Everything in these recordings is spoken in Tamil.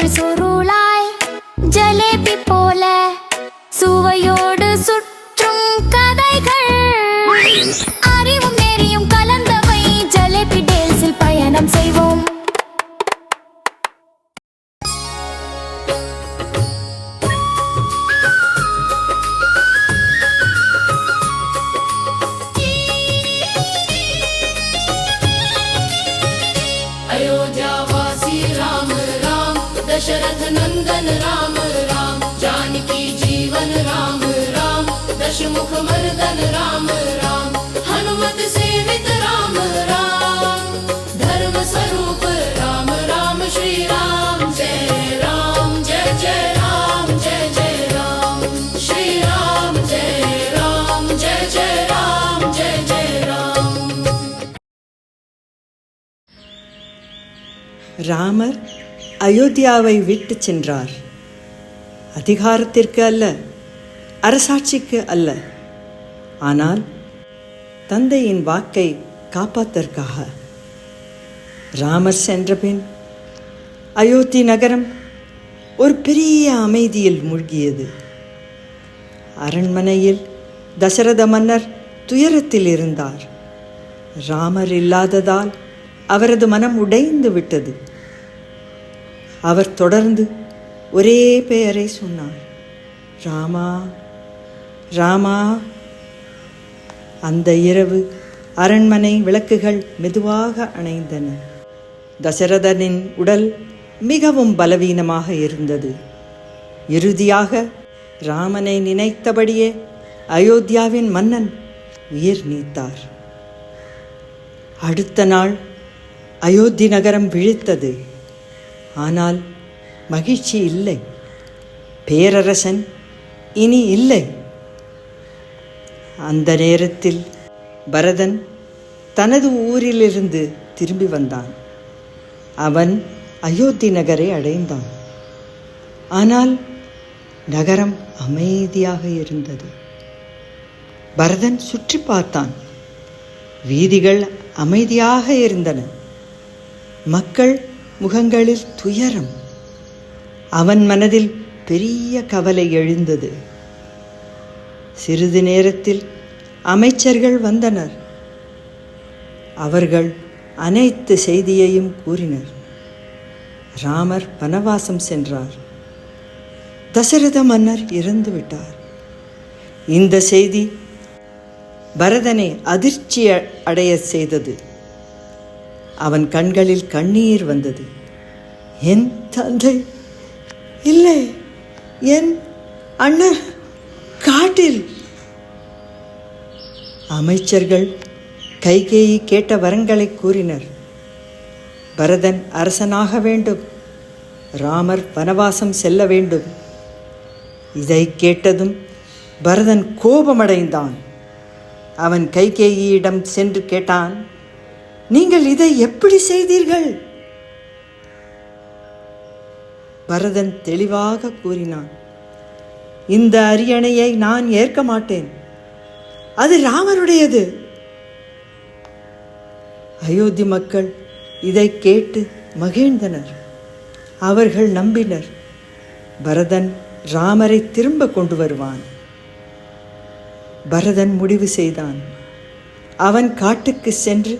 சுற்றி சுருளாய் ஜலேபி போல சுவையோடு சுற்றும் கதைகள். அறிவும் நெறியும் கலந்தவை ஜலேபி டேல்ஸில் பயணம் செய்வோம். अयोध्यावासी राम राम, दशरथ नंदन राम राम, जानकी जीवन राम राम, दशमुख मर्दन राम राम, हनुमत सेवित राम राम, धर्म स्वरूप राम राम, श्री राम जय राम, जय जय राम, जय जय राम, श्री राम जय राम, जय जय राम, जय जय राम. ராமர் அயோத்தியாவை விட்டு சென்றார். அதிகாரத்திற்கு அல்ல, அரசாட்சிக்கு அல்ல, ஆனால் தந்தையின் வாக்கை காப்பாத்தற்காக. ராமர் சென்றபின் அயோத்தி நகரம் ஒரு பெரிய அமைதியில் மூழ்கியது. அரண்மனையில் தசரத மன்னர் துயரத்தில் இருந்தார். ராமர் இல்லாததால் அவரது மனம் உடைந்து விட்டது. அவர் தொடர்ந்து ஒரே பெயரை சொன்னார், ராமா ராமா. அந்த இரவு அரண்மனை விளக்குகள் மெதுவாக அணைந்தன. தசரதனின் உடல் மிகவும் பலவீனமாக இருந்தது. இறுதியாக ராமனை நினைத்தபடியே அயோத்தியாவின் மன்னன் உயிர் நீத்தார். அடுத்த நாள் அயோத்தி நகரம் விழித்தது. ஆனால் மகிழ்ச்சி இல்லை. பேரரசன் இனி இல்லை. அந்த நேரத்தில் பரதன் தனது ஊரிலிருந்து திரும்பி வந்தான். அவன் அயோத்தி நகரை அடைந்தான். ஆனால் நகரம் அமைதியாக இருந்தது. பரதன் சுற்றி பார்த்தான். வீதிகள் அமைதியாக இருந்தன. மக்கள் முகங்களில் துயரம். அவன் மனதில் பெரிய கவலை எழுந்தது. சிறிது நேரத்தில் அமைச்சர்கள் வந்தனர். அவர்கள் அனைத்து செய்தியையும் கூறினர். ராமர் வனவாசம் சென்றார். தசரத மன்னர் இறந்து விட்டார். இந்த செய்தி பரதனை அதிர்ச்சி அடைய செய்தது. அவன் கண்களில் கண்ணீர் வந்தது. என் தந்தை இல்லை, என் அண்ணன் காட்டில். அமைச்சர்கள் கைகேயி கேட்ட வரங்களை கூறினர். பரதன் அரசனாக வேண்டும், ராமர் வனவாசம் செல்ல வேண்டும். இதை கேட்டதும் பரதன் கோபமடைந்தான். அவன் கைகேயியிடம் சென்று கேட்டான், நீங்கள் இதை எப்படி செய்தீர்கள்? பரதன் தெளிவாக கூறினான், இந்த அரியணையை நான் ஏற்க மாட்டேன், அது ராமருடையது. அயோத்தி மக்கள் இதை கேட்டு மகிழ்ந்தனர். அவர்கள் நம்பினர், பரதன் ராமரை திரும்ப கொண்டு வருவான். பரதன் முடிவு செய்தான். அவன் காட்டுக்கு சென்று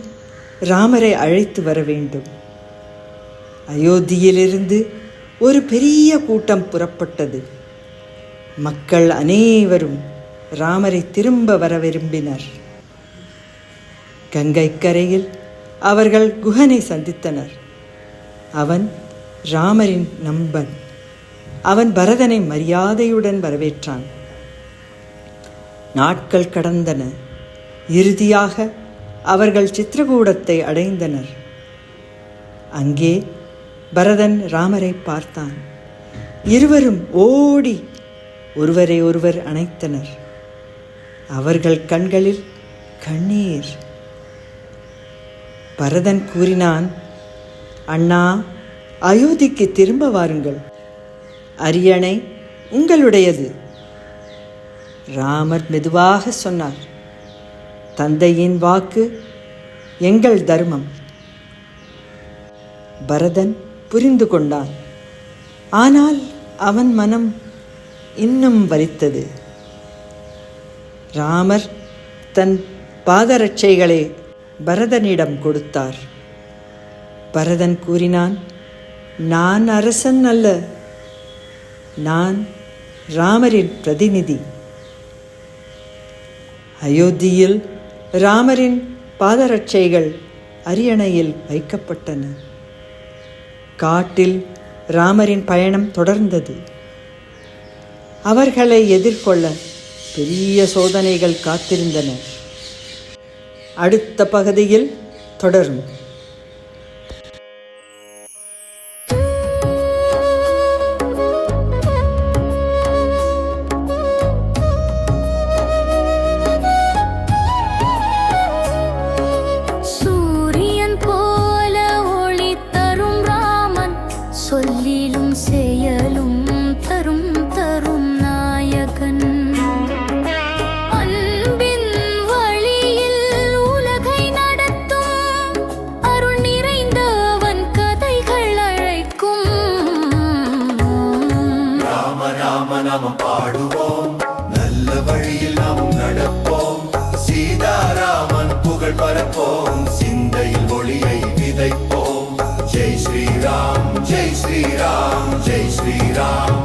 ராமரை அழைத்து வர வேண்டும். அயோத்தியிலிருந்து ஒரு பெரிய கூட்டம் புறப்பட்டது. மக்கள் அனைவரும் ராமரை திரும்ப வர விரும்பினர். கங்கை கரையில் அவர்கள் குஹனை சந்தித்தனர். அவன் ராமரின் நண்பன். அவன் பரதனை மரியாதையுடன் வரவேற்றான். நாட்கள் கடந்தன. இறுதியாக அவர்கள் சித்திரகூடத்தை அடைந்தனர். அங்கே பரதன் ராமரை பார்த்தான். இருவரும் ஓடி ஒருவரை ஒருவர் அணைத்தனர். அவர்கள் கண்களில் கண்ணீர். பரதன் கூறினான், அண்ணா, அயோத்திக்கு திரும்ப வாருங்கள், அரியணை உங்களுடையது. ராமர் மெதுவாக சொன்னார், தந்தையின் வாக்கு எங்கள் தர்மம். பரதன் புரிந்து கொண்டான். ஆனால் அவன் மனம் இன்னும் வலித்தது. ராமர் தன் பாதரட்சைகளை பரதனிடம் கொடுத்தார். பரதன் கூறினான், நான் அரசன் அல்ல, நான் ராமரின் பிரதிநிதி. அயோத்தியில் ராமரின் பாதரட்சைகள் அரியணையில் வைக்கப்பட்டன. காட்டில் ராமரின் பயணம் தொடர்ந்தது. அவர்களை எதிர்கொள்ள பெரிய சோதனைகள் காத்திருந்தன. அடுத்த பகுதியில் தொடரும். சூரியன் போல ஒளி தரும் ராமன், சொல்லிலும் செயலும் தரும் தரும் நாயகன். அன்பின் வழியில் உலகை நடத்தும் அருள் நிறைந்தவன் கதைகள் அழைக்கும். ராம ராம நாமம் பாடுவோம், நல்ல வழியில் நாம் நடப்போம். சீதாராமன் புகழ் பரப்போம், சிந்தையில் ஒளியை விதைப்போம். ஜெய் ஸ்ரீராம், ஜெய் ஸ்ரீராம், ஜெய் ஸ்ரீராம்.